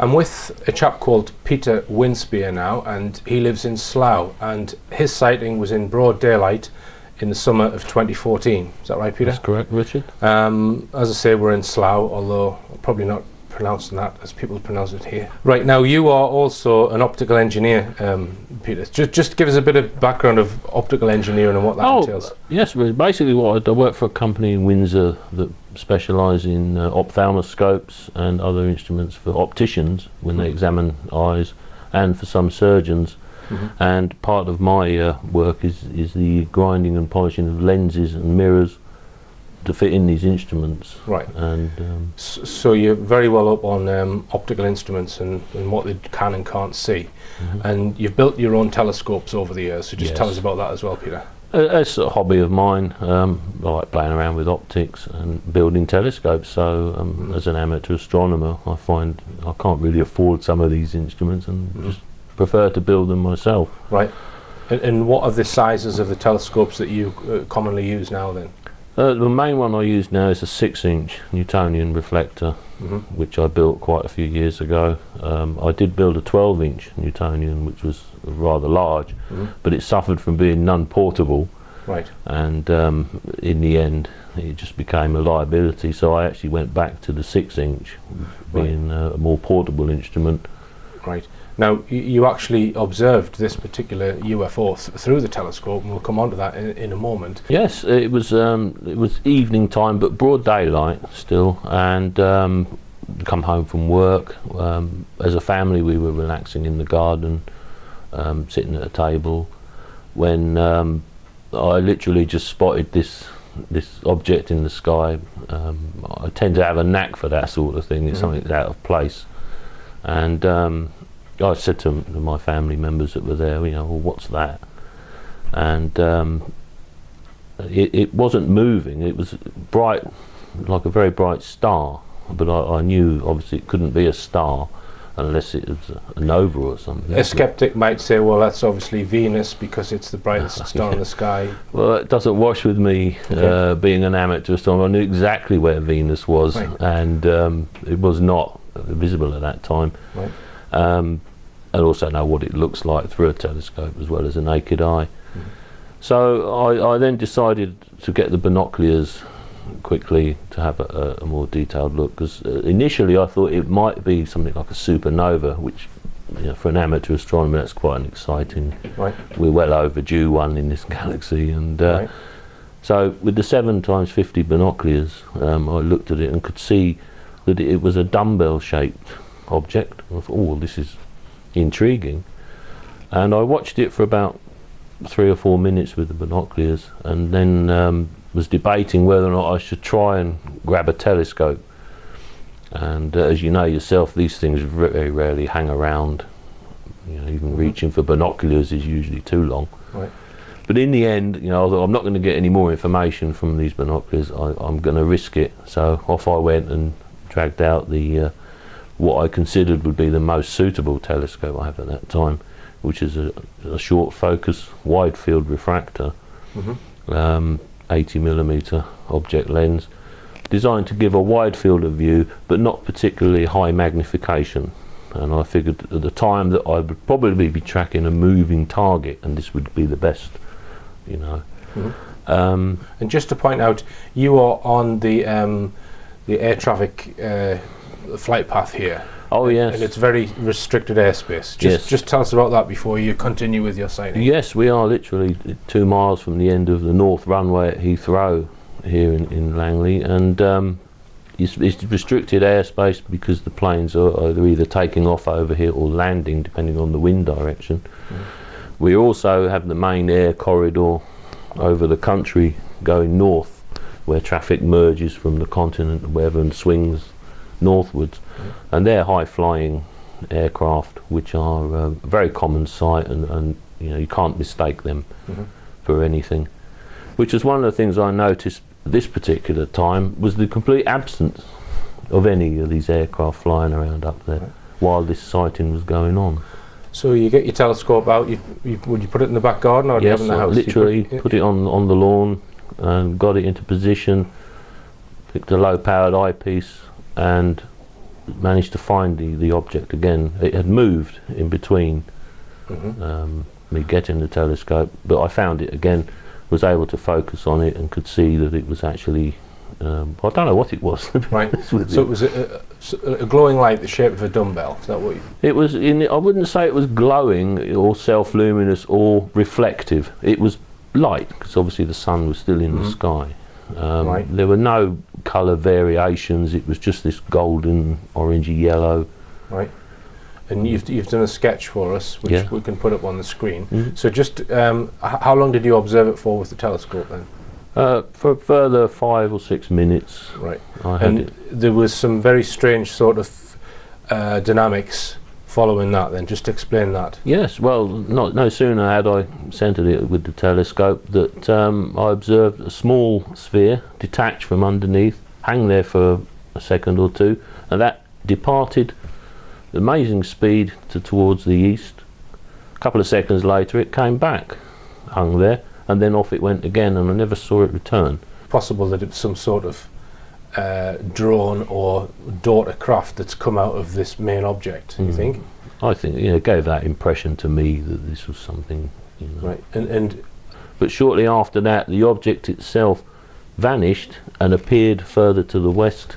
I'm with a chap called Peter Winspear now, and he lives in Slough, and his sighting was in broad daylight in the summer of 2014. Is that right, Peter? That's correct, Richard. As I say, we're in Slough, although probably not pronouncing that as people pronounce it here. Right, now you are also an optical engineer, Peter. Just give us a bit of background of optical engineering and what that entails. Yes, basically I work for a company in Windsor that specialise in ophthalmoscopes and other instruments for opticians when they examine eyes, and for some surgeons. And part of my work is the grinding and polishing of lenses and mirrors to fit in these instruments. Right. And so you're very well up on optical instruments and what they can and can't see. And you've built your own telescopes over the years, so just tell us about that as well, Peter. It's a hobby of mine. I like playing around with optics and building telescopes. So as an amateur astronomer, I find I can't really afford some of these instruments and just prefer to build them myself. Right. And what are the sizes of the telescopes that you commonly use now then? The main one I use now is a 6-inch Newtonian reflector, which I built quite a few years ago. I did build a 12-inch Newtonian, which was rather large, but it suffered from being non-portable. Right. And in the end, it just became a liability. So I actually went back to the 6-inch, being a more portable instrument. Right. Now, you actually observed this particular UFO through the telescope, and we'll come on to that in a moment. Yes, it was evening time, but broad daylight still, and come home from work. As a family, we were relaxing in the garden, sitting at a table, when I literally just spotted this object in the sky. I tend to have a knack for that sort of thing. It's something that's out of place, and I said to my family members that were there, well, what's that? And it wasn't moving. It was bright, like a very bright star, but I knew obviously it couldn't be a star unless it was a nova or something. A skeptic might say, well, that's obviously Venus because it's the brightest star in the sky. Well, it doesn't wash with me. Being an amateur astronomer, I knew exactly where Venus was, and it was not visible at that time. Right. And also know what it looks like through a telescope as well as a naked eye. So I then decided to get the binoculars quickly to have a more detailed look, because initially I thought it might be something like a supernova, which for an amateur astronomer that's quite an exciting. Right. We're well overdue one in this galaxy, and so with the 7x50 binoculars, I looked at it and could see that it was a dumbbell-shaped object. I thought, oh, this is intriguing, and I watched it for about 3 or 4 minutes with the binoculars, and then was debating whether or not I should try and grab a telescope. And as you know yourself, these things very rarely hang around. Even reaching for binoculars is usually too long. Right. But in the end, although I'm not going to get any more information from these binoculars, I'm going to risk it. So off I went and dragged out the what I considered would be the most suitable telescope I have at that time, which is a short focus wide field refractor, 80mm object lens, designed to give a wide field of view but not particularly high magnification. And I figured at the time that I would probably be tracking a moving target, and this would be the best, And just to point out, you are on the air traffic flight path here. Oh yes. And it's very restricted airspace. Just tell us about that before you continue with your sighting. Yes, we are literally 2 miles from the end of the north runway at Heathrow here in Langley, and it's restricted airspace because the planes are either taking off over here or landing depending on the wind direction. We also have the main air corridor over the country going north, where traffic merges from the continent or wherever and swings northwards, and they're high-flying aircraft which are a very common sight, and you can't mistake them for anything, which is one of the things I noticed this particular time, was the complete absence of any of these aircraft flying around up there while this sighting was going on. So you get your telescope out, would you put it in the back garden, or do you have it in the house? Literally put it on the lawn and got it into position, picked a low-powered eyepiece and managed to find the object again. It had moved in between me getting the telescope, but I found it again, was able to focus on it and could see that it was actually, I don't know what it was. Right. So it was a glowing light the shape of a dumbbell. Is that what you... It was I wouldn't say it was glowing or self-luminous or reflective. It was light, because obviously the sun was still in the sky. Right. There were no colour variations. It was just this golden, orangey yellow. Right. And you've done a sketch for us, which we can put up on the screen. So just how long did you observe it for with the telescope then? For a further 5 or 6 minutes. Right. And there was some very strange sort of dynamics following that then. Just explain that. Yes, well, no sooner had I centred it with the telescope that I observed a small sphere detach from underneath, hang there for a second or two, and that departed at amazing speed towards the east. A couple of seconds later it came back, hung there, and then off it went again, and I never saw it return. Possible that it's some sort of drone or daughter craft that's come out of this main object, you think? I think it gave that impression to me that this was something, Right. And but shortly after that the object itself vanished and appeared further to the west.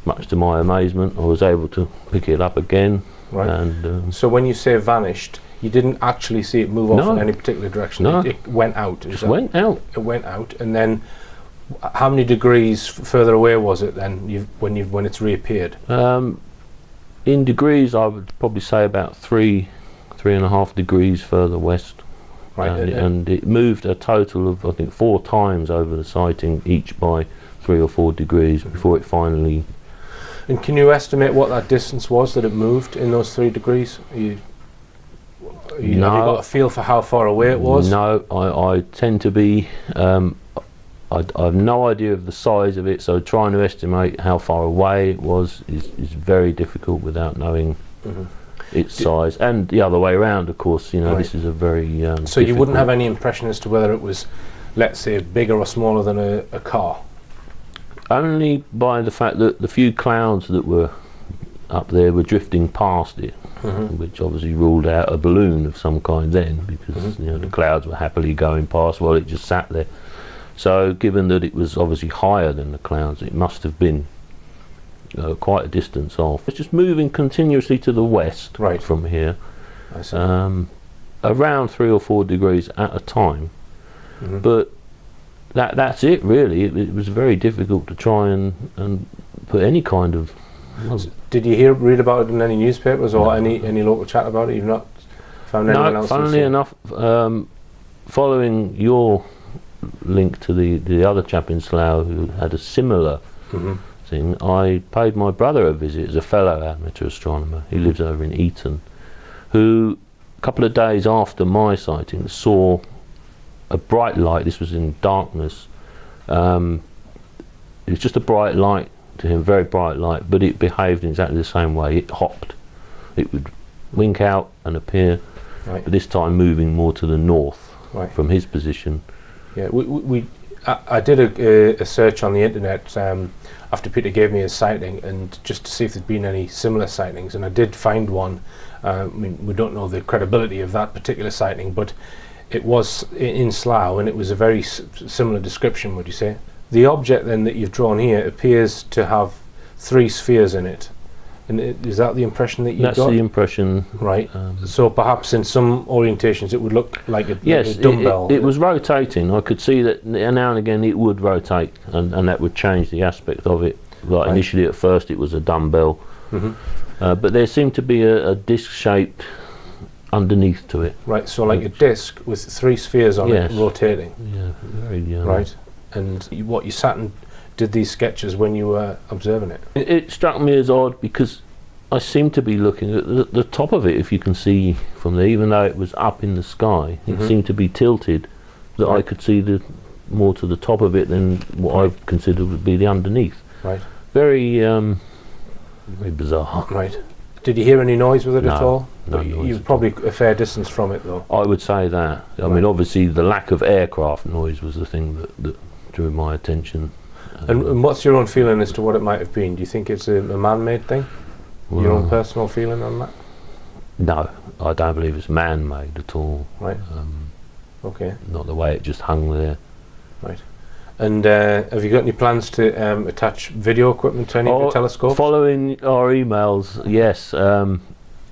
Much to my amazement, I was able to pick it up again. Right. And so when you say vanished, you didn't actually see it move off in any particular direction? No. It went out? It went out. It went out, and then how many degrees further away was it then when it's reappeared? In degrees, I would probably say about 3.5 degrees further west. Right. And it moved a total of, I think, 4 times over the sighting, each by 3 or 4 degrees before it finally... And can you estimate what that distance was that it moved in those 3 degrees? No. Have you got a feel for how far away it was? No, I tend to be... I have no idea of the size of it, so trying to estimate how far away it was is very difficult without knowing its size. And the other way around, of course, this is a very... so you wouldn't have any impression as to whether it was, let's say, bigger or smaller than a car? Only by the fact that the few clouds that were up there were drifting past it, which obviously ruled out a balloon of some kind then, because the clouds were happily going past while it just sat there. So given that it was obviously higher than the clouds, it must have been quite a distance off. It's just moving continuously to the west from here, I see. around 3 or 4 degrees at a time. But that's it really. It was very difficult to try and put any kind of... Did you read about it in any newspapers or any local chat about it? You've not found anyone else? No, funnily enough, following your link to the other chap in Slough who had a similar thing, I paid my brother a visit as a fellow amateur astronomer. He lives over in Eton, who a couple of days after my sighting saw a bright light. This was in darkness. It was just a bright light to him, very bright light, but it behaved in exactly the same way. It hopped. It would wink out and appear, but this time moving more to the north from his position. Yeah, I did a search on the internet after Peter gave me his sighting, and just to see if there'd been any similar sightings, and I did find one. I mean, we don't know the credibility of that particular sighting, but it was in Slough, and it was a very similar description, would you say? The object then that you've drawn here appears to have 3 spheres in it. And is that the impression that you got? That's the impression. Right. So perhaps in some orientations it would look like a dumbbell. It was rotating. I could see that now and again it would rotate, and that would change the aspect of it. Like initially at first it was a dumbbell, but there seemed to be a disc-shaped underneath to it. Right, so like a disc with 3 spheres on it rotating. Yeah, very right. And you sat and did these sketches when you were observing it? It struck me as odd because I seemed to be looking at the top of it, if you can see from there, even though it was up in the sky. It seemed to be tilted that I could see more to the top of it than what I considered would be the underneath. Right. Very bizarre. Right. Did you hear any noise with it at all? No noise. You were probably a fair distance from it though. I would say that. I mean, obviously the lack of aircraft noise was the thing that drew my attention. And what's your own feeling as to what it might have been? Do you think it's a man-made thing? Your own personal feeling on that? No, I don't believe it's man-made at all. Right. Okay. Not the way it just hung there. Right. And have you got any plans to attach video equipment to any of your telescopes? Following our emails, yes. I'm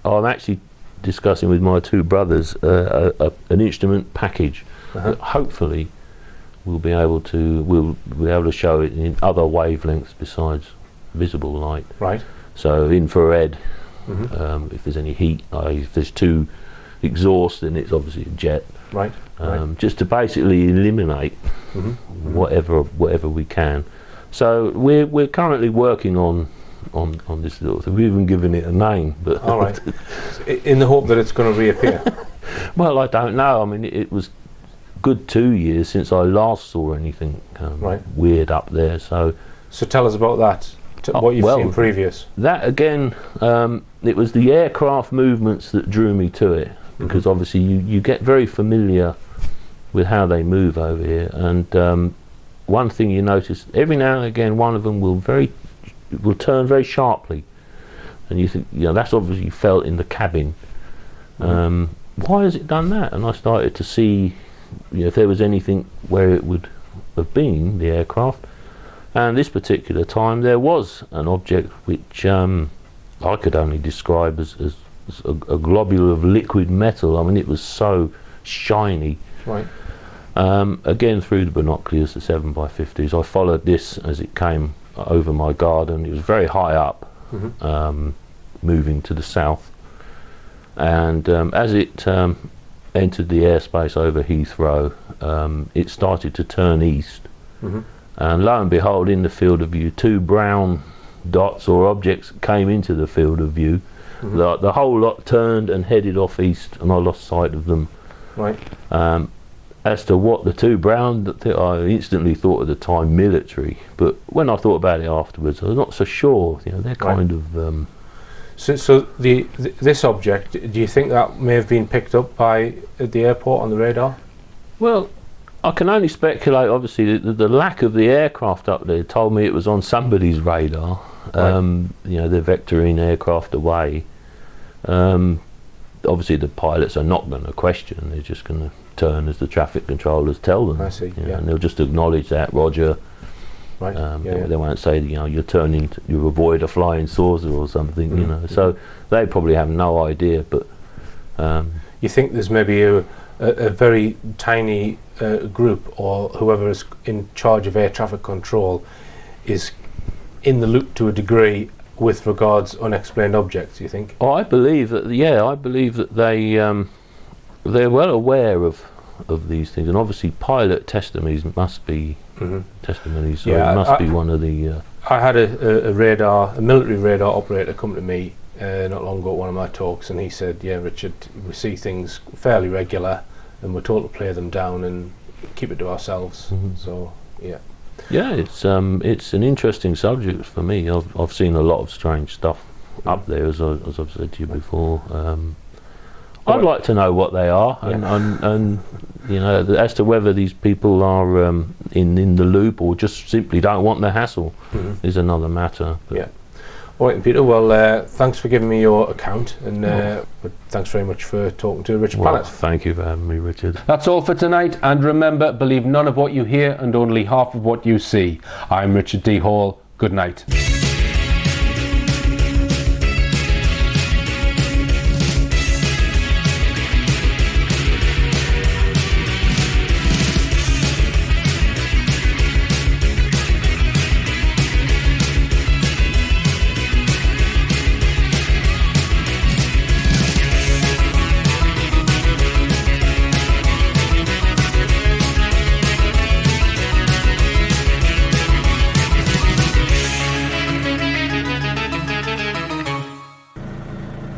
actually discussing with my two brothers an instrument package that hopefully we'll be able to show it in other wavelengths besides visible light. Right. So infrared. If there's any heat, if there's two exhaust, then it's obviously a jet. Right. Just to basically eliminate whatever we can. So we're currently working on this little thing. We've even given it a name. But all right. In the hope that it's going to reappear. Well, I don't know. I mean, it was good 2 years since I last saw anything weird up there. So tell us about that. What you've seen previous. That again, it was the aircraft movements that drew me to it, because obviously you get very familiar with how they move over here, and one thing you notice every now and again, one of them will turn very sharply, and you think, that's obviously felt in the cabin. Why has it done that? And I started to see, if there was anything where it would have been the aircraft. And this particular time there was an object which I could only describe as a globule of liquid metal. I mean, it was so shiny. Right. Again, through the binoculars, the 7x50s, I followed this as it came over my garden. It was very high up, moving to the south. And as it entered the airspace over Heathrow, it started to turn east. And lo and behold, in the field of view, two brown dots or objects came into the field of view. The whole lot turned and headed off east, and I lost sight of them. Right. As to what the two brown, I instantly thought at the time military, but when I thought about it afterwards, I was not so sure. They're kind of. So this object, do you think that may have been picked up at the airport on the radar? Well, I can only speculate. Obviously, the lack of the aircraft up there told me it was on somebody's radar. They're vectoring aircraft away. Obviously, the pilots are not going to question. They're just going to turn as the traffic controllers tell them. I see. And they'll just acknowledge that, Roger. Right. They won't say, you're turning, you avoid a flying saucer or something. So they probably have no idea. But you think there's maybe a very tiny group, or whoever is in charge of air traffic control is in the loop to a degree with regards unexplained objects, you think? I believe that they're well aware of these things, and obviously pilot testimonies must be testimonies, so it must be one of the I had a military radar operator come to me not long ago at one of my talks, and he said, Richard, we see things fairly regular and we're told to play them down and keep it to ourselves. So it's an interesting subject for me. I've seen a lot of strange stuff up there, as I've said to you before. I'd like to know what they are, and as to whether these people are in the loop or just simply don't want the hassle is another matter. But all right, Peter, well, thanks for giving me your account, and thanks very much for talking to Richplanet. Thank you for having me, Richard. That's all for tonight, and remember, believe none of what you hear and only half of what you see. I'm Richard D. Hall. Good night.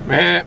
Meh.